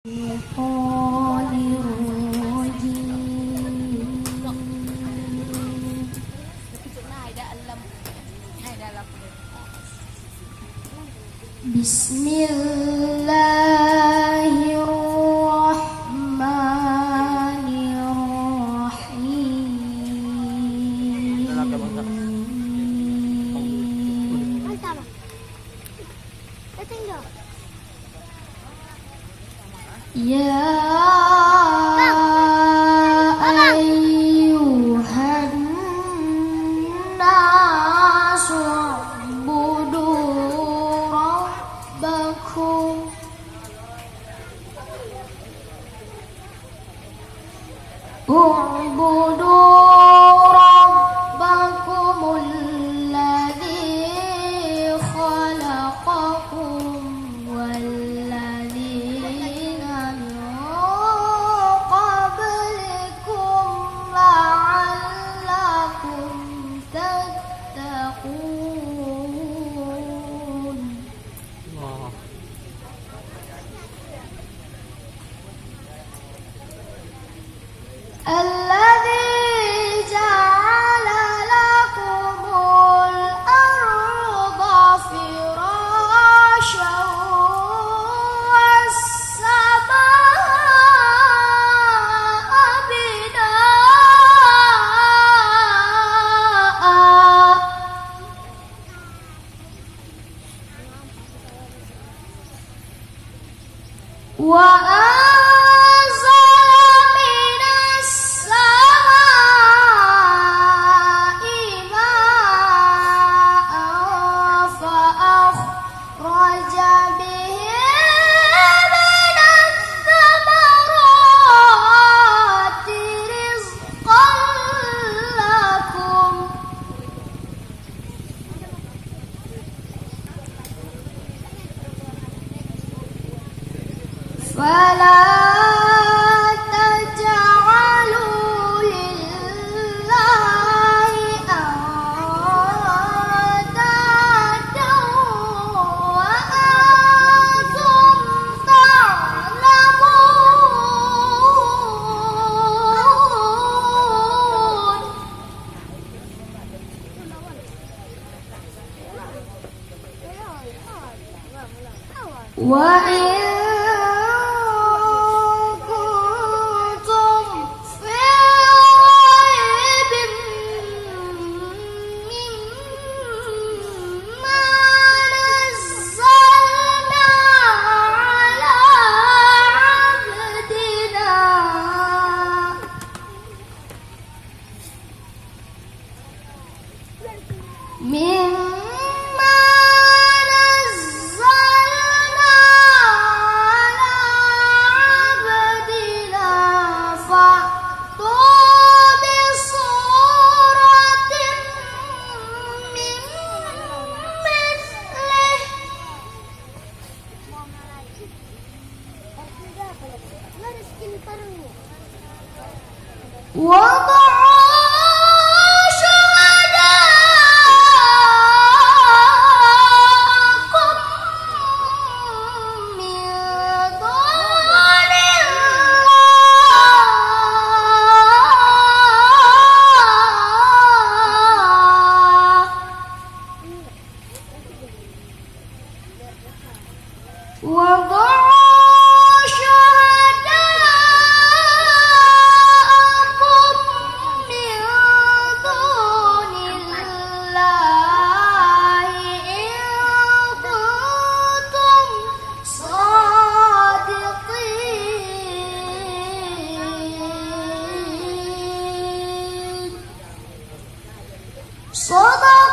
الشيطان الرجيم. بسم الله الرحمن الرحيم. يا أيها الناس اعبدوا ربكم الذي خلقكم والذين من قبلكم لعلكم تتقون. الذي جعل لكم الأرض فراشا والسماء بناء فلا تجعلوا لله أندادا وأنتم تعلمون. وإن مما نزلنا على عبدنا فأتوا بصورة من مثله وضعوا شهداءكم من دون الله إن كنتم صادقين. صدق